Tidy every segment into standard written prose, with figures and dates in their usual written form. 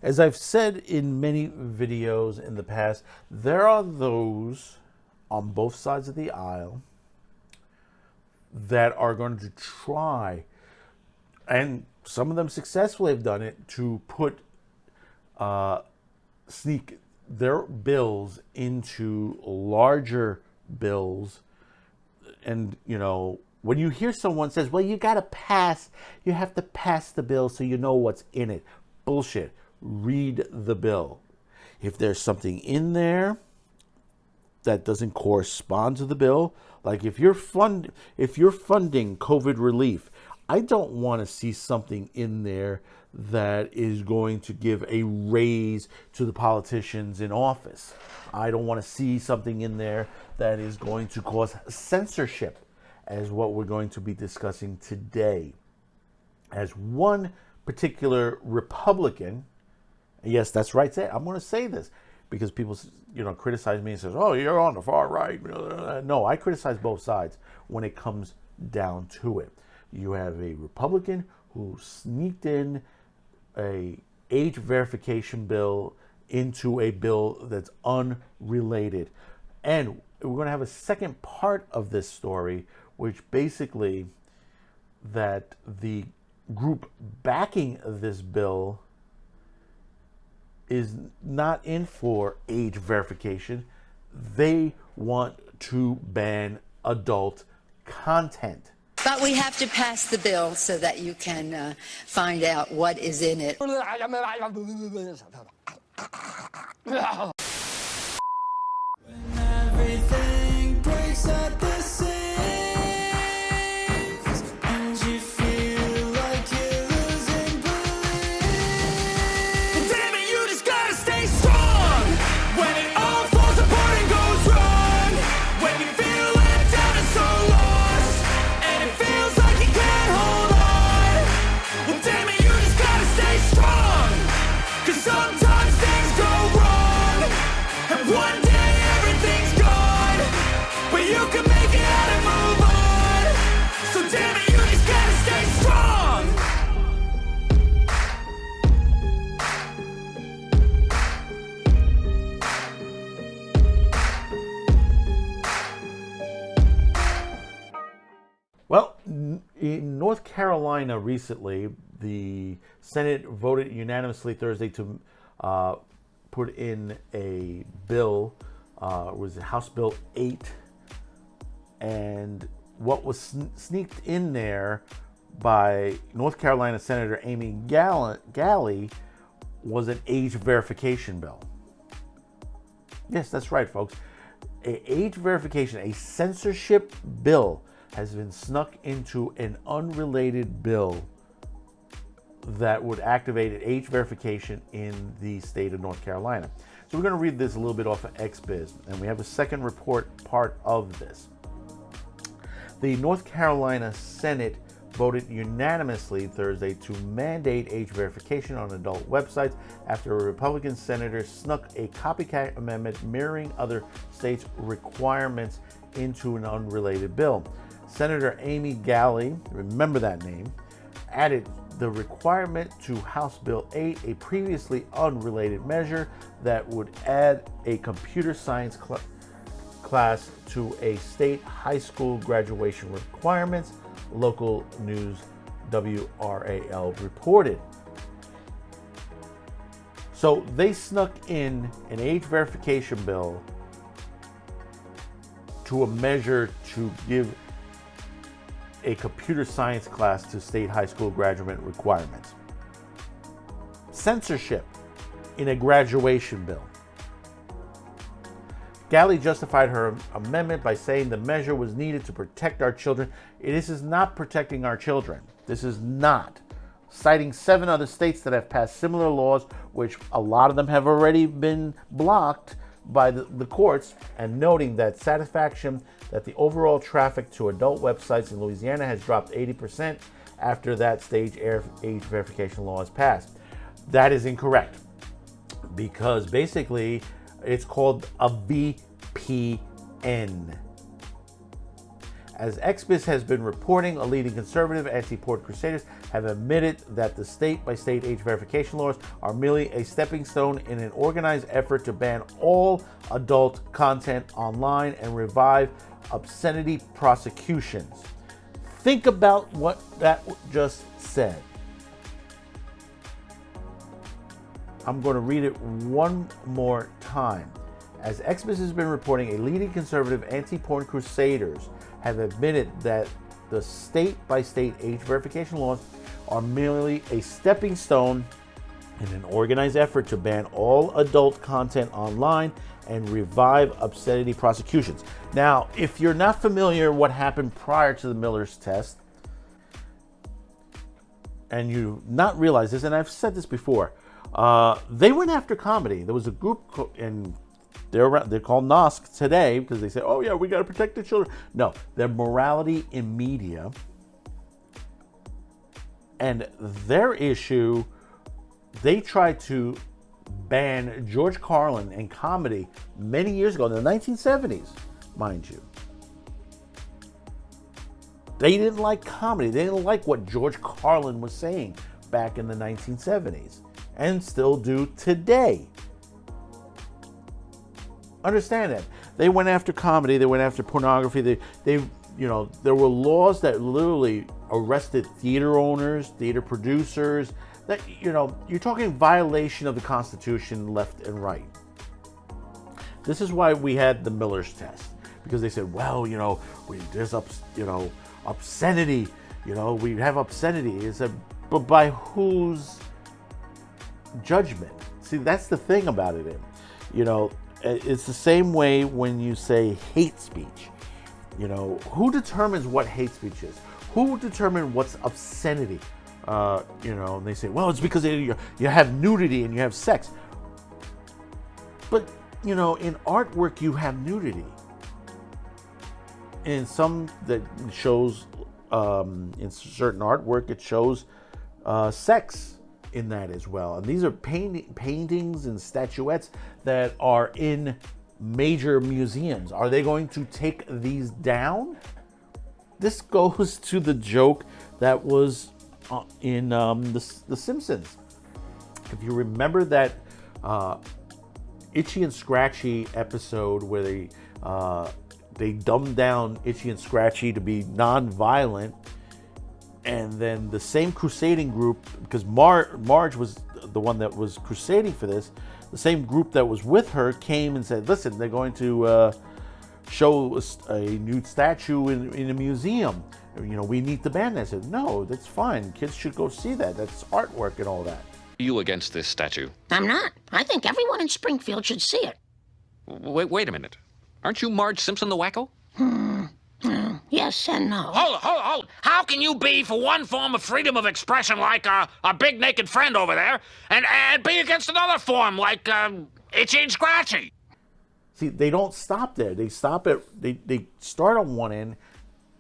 As I've said in many videos in the past, there are those on both sides of the aisle that are going to try, and some of them successfully have done it, to sneak their bills into larger bills. And, when you hear someone says, well, you have to pass the bill so you know what's in it. Bullshit. Read the bill. If there's something in there that doesn't correspond to the bill, like if you're funding COVID relief, I don't want to see something in there that is going to give a raise to the politicians in office. I don't want to see something in there that is going to cause censorship, as what we're going to be discussing today. As one particular Republican, yes, that's right, I'm going to say this because people, criticize me and says, oh, you're on the far right. No, I criticize both sides when it comes down to it. You have a Republican who sneaked in a age verification bill into a bill that's unrelated. And we're going to have a second part of this story, which basically that the group backing this bill is not in for age verification. They want to ban adult content. But we have to pass the bill so that you can find out what is in it. When everything breaks at the seams and you feel like you're losing belief, well, damn it, you just gotta stay strong when it all falls apart and goes wrong, when you feel let down and so lost and it feels like you can't hold on. Well, damn it, you just gotta stay strong, 'cause sometimes things go wrong and one day everything's gone, but you can make it out and move on. So damn it, you just gotta stay strong. Well, in North Carolina recently, the Senate voted unanimously Thursday to put in a bill. It was House Bill 8. And what was sneaked in there by North Carolina Senator Amy Galley was an age verification bill. Yes, that's right, folks. Age verification, a censorship bill, has been snuck into an unrelated bill that would activate an age verification in the state of North Carolina. So we're going to read this a little bit off of XBiz, and we have a second report part of this. The North Carolina Senate voted unanimously Thursday to mandate age verification on adult websites after a Republican senator snuck a copycat amendment mirroring other states' requirements into an unrelated bill. Senator Amy Galley, remember that name, added the requirement to House Bill 8, a previously unrelated measure that would add a computer science class to a state high school graduation requirements, local news WRAL reported. So they snuck in an age verification bill to a measure to give a computer science class to state high school graduate requirements. Censorship in a graduation bill. Galley justified her amendment by saying the measure was needed to protect our children. This is not protecting our children. This is not. Citing 7 other states that have passed similar laws, which a lot of them have already been blocked by the courts, and noting that satisfaction that the overall traffic to adult websites in Louisiana has dropped 80% after that stage age verification law is passed. That is incorrect, because basically it's called a VPN. As XBIS has been reporting, a leading conservative anti-porn crusaders have admitted that the state-by-state age verification laws are merely a stepping stone in an organized effort to ban all adult content online and revive obscenity prosecutions. Think about what that just said. I'm going to read it one more time. As XBIS has been reporting, a leading conservative anti-porn crusaders have admitted that the state-by-state age verification laws are merely a stepping stone in an organized effort to ban all adult content online and revive obscenity prosecutions. Now, if you're not familiar what happened prior to the Miller's test, and you not realize this, and I've said this before, they went after comedy. There was a group, and they're called NOSC today because they say, oh yeah, we got to protect the children. No, they're morality in media. And their issue, they tried to ban George Carlin and comedy many years ago, in the 1970s, mind you. They didn't like comedy. They didn't like what George Carlin was saying back in the 1970s, and still do today. Understand that. They went after comedy, they went after pornography, they there were laws that literally arrested theater owners, theater producers, that, you're talking violation of the Constitution left and right. This is why we had the Miller's test, because they said, well, there's obscenity, we have obscenity. It's but by whose judgment? See, that's the thing about it. It's the same way when you say hate speech. Who determines what hate speech is? Who determines what's obscenity? And they say, well, it's because you have nudity and you have sex. But, in artwork, you have nudity. In some that shows, in certain artwork, it shows sex in that as well. And these are paintings and statuettes that are in major museums. Are they going to take these down? This goes to the joke that was in the Simpsons. If you remember that Itchy and Scratchy episode where they dumbed down Itchy and Scratchy to be non-violent, and then the same crusading group, because Marge was the one that was crusading for this, the same group that was with her came and said, listen, they're going to show a nude statue in a museum. We need to ban that. I said, no, that's fine. Kids should go see that. That's artwork and all that. Are you against this statue? I'm not. I think everyone in Springfield should see it. Wait a minute. Aren't you Marge Simpson the Wacko? Yes and no. Hold. How can you be for one form of freedom of expression like a big naked friend over there and be against another form like Itchy and Scratchy? See, they don't stop there. They stop at, they start on one end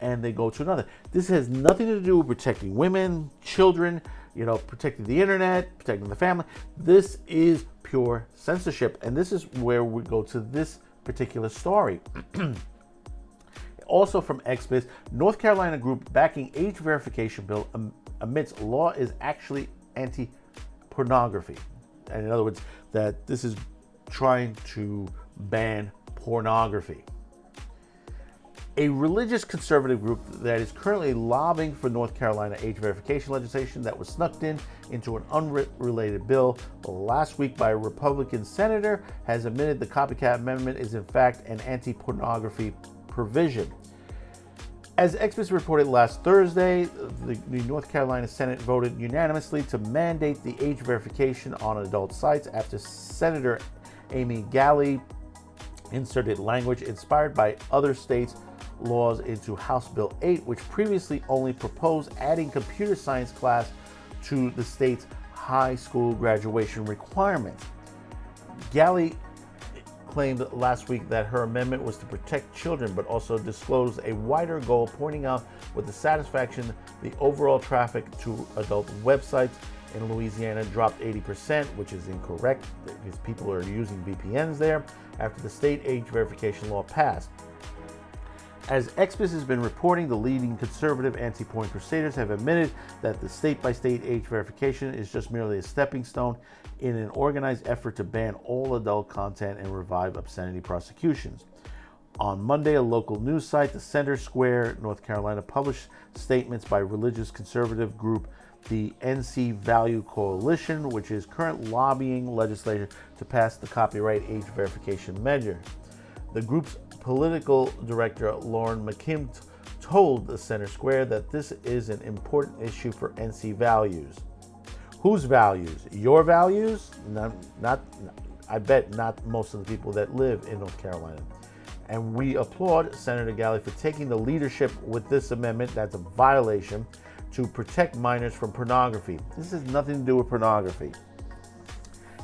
and they go to another. This has nothing to do with protecting women, children, protecting the internet, protecting the family. This is pure censorship. And this is where we go to this particular story. Also from XBIS, North Carolina group backing age verification bill amidst law is actually anti-pornography. And in other words, that this is trying to ban pornography. A religious conservative group that is currently lobbying for North Carolina age verification legislation that was snuck into an unrelated bill last week by a Republican senator has admitted the copycat amendment is in fact an anti-pornography provision. As XBIS reported last Thursday, the North Carolina Senate voted unanimously to mandate the age verification on adult sites after Senator Amy Galley inserted language inspired by other states' laws into House Bill 8, which previously only proposed adding computer science class to the state's high school graduation requirements. Galley claimed last week that her amendment was to protect children, but also disclosed a wider goal, pointing out with the satisfaction the overall traffic to adult websites in Louisiana dropped 80%, which is incorrect because people are using VPNs there after the state age verification law passed. As Expos has been reporting, the leading conservative anti-porn crusaders have admitted that the state-by-state age verification is just merely a stepping stone in an organized effort to ban all adult content and revive obscenity prosecutions. On Monday, a local news site, the Center Square, North Carolina, published statements by religious conservative group the NC Value Coalition, which is currently lobbying legislation to pass the copyright age verification measure. The group's political director, Lauren McKim, told the Center Square that this is an important issue for NC Values. Whose values? Your values? I bet not most of the people that live in North Carolina. And we applaud Senator Galley for taking the leadership with this amendment that's a violation to protect minors from pornography. This has nothing to do with pornography.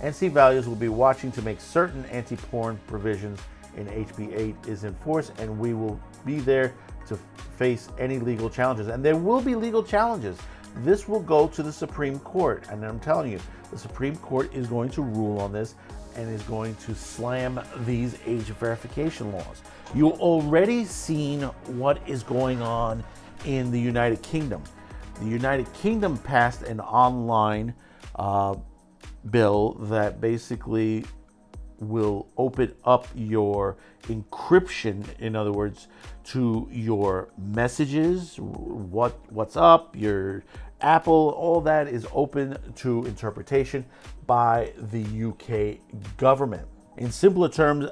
NC Values will be watching to make certain anti-porn provisions in HB 8 is enforced, and we will be there to face any legal challenges. And there will be legal challenges. This will go to the Supreme Court, and I'm telling you, the Supreme Court is going to rule on this and is going to slam these age verification laws. You've already seen what is going on in the United Kingdom. The United Kingdom passed an online bill that basically will open up your encryption, in other words, to your messages, what's up, your Apple, all that is open to interpretation by the UK government. In simpler terms,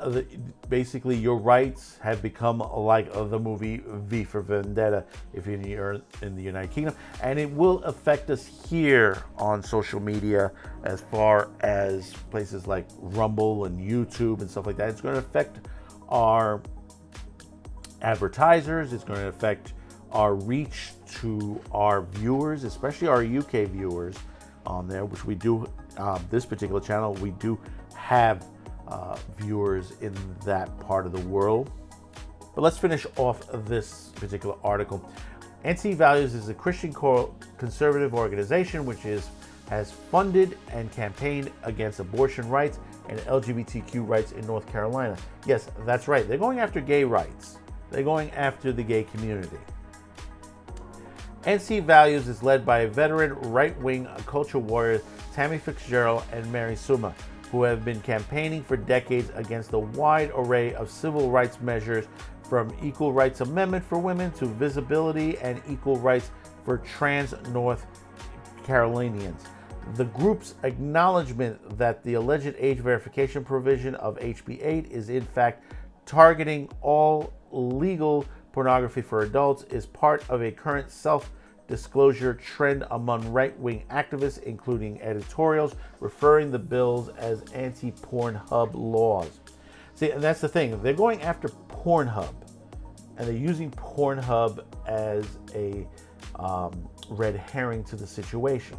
basically your rights have become like the movie V for Vendetta if you're in the United Kingdom, and it will affect us here on social media as far as places like Rumble and YouTube and stuff like that. It's going to affect our advertisers, it's going to affect our reach to our viewers, especially our UK viewers on there, which we do, this particular channel, we do have viewers in that part of the world. But let's finish off this particular article. NC Values is a Christian conservative organization which has funded and campaigned against abortion rights and LGBTQ rights in North Carolina. Yes, that's right. They're going after gay rights. They're going after the gay community. NC Values is led by veteran right-wing culture warriors Tammy Fitzgerald and Mary Suma, who have been campaigning for decades against the wide array of civil rights measures, from Equal Rights Amendment for women to visibility and equal rights for trans North Carolinians. The group's acknowledgement that the alleged age verification provision of HB 8 is in fact targeting all legal pornography for adults is part of a current self-disclosure trend among right-wing activists, including editorials referring the bills as anti-Pornhub laws. See, and that's the thing. They're going after Pornhub, and they're using Pornhub as a red herring to the situation.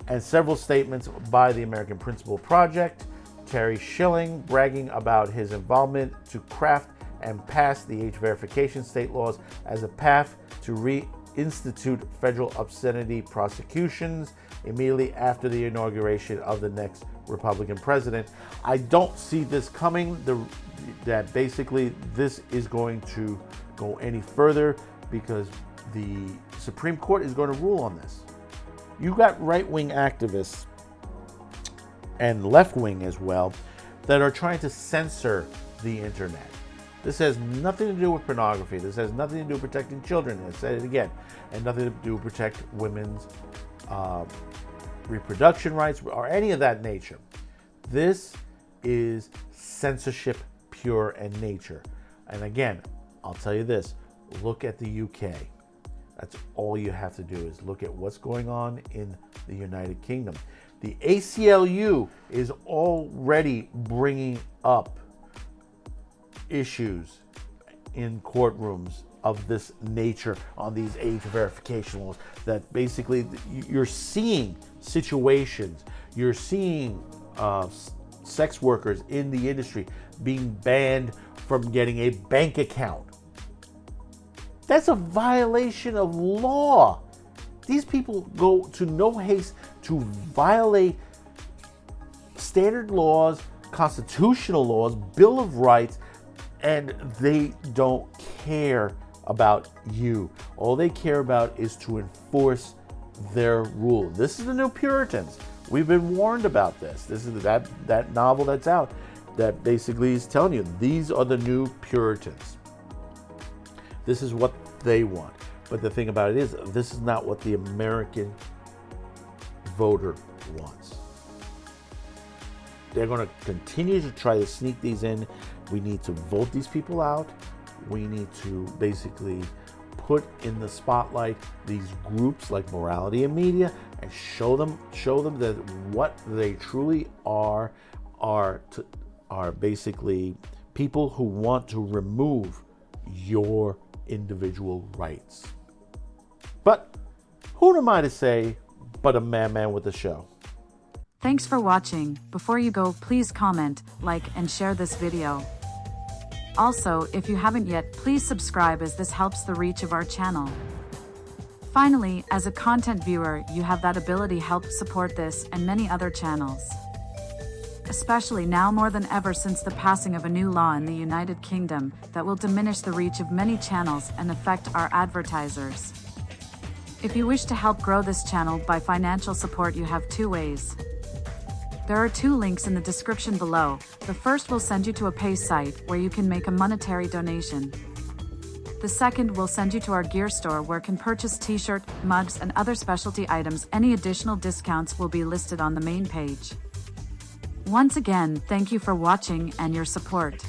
And several statements by the American Principle Project, Terry Schilling bragging about his involvement to craft and pass the age verification state laws as a path to reinstitute federal obscenity prosecutions immediately after the inauguration of the next Republican president. I don't see this coming, that basically this is going to go any further because the Supreme Court is going to rule on this. You got right-wing activists and left-wing as well that are trying to censor the internet. This has nothing to do with pornography. This has nothing to do with protecting children. I said it again. And nothing to do with protect women's reproduction rights or any of that nature. This is censorship pure and nature. And again, I'll tell you this. Look at the UK. That's all you have to do is look at what's going on in the United Kingdom. The ACLU is already bringing up issues in courtrooms of this nature on these age verification laws, that basically you're seeing situations, you're seeing sex workers in the industry being banned from getting a bank account. That's a violation of law. These people go to no haste to violate standard laws, constitutional laws, Bill of Rights, and they don't care about you. All they care about is to enforce their rule. This is the new Puritans. We've been warned about this. This is that novel that's out that basically is telling you these are the new Puritans. This is what they want. But the thing about it is, this is not what the American voter wants. They're going to continue to try to sneak these in. We need to vote these people out. We need to basically put in the spotlight these groups like Morality and Media and show them that what they truly are basically people who want to remove your individual rights. But who am I to say but a madman with a show? Thanks for watching. Before you go, please comment, like, and share this video. Also, if you haven't yet, please subscribe as this helps the reach of our channel. Finally, as a content viewer, you have that ability to help support this and many other channels. Especially now more than ever since the passing of a new law in the United Kingdom that will diminish the reach of many channels and affect our advertisers. If you wish to help grow this channel by financial support, you have two ways. There are two links in the description below. The first will send you to a pay site where you can make a monetary donation. The second will send you to our gear store where you can purchase t-shirt, mugs, and other specialty items. Any additional discounts will be listed on the main page. Once again, thank you for watching and your support.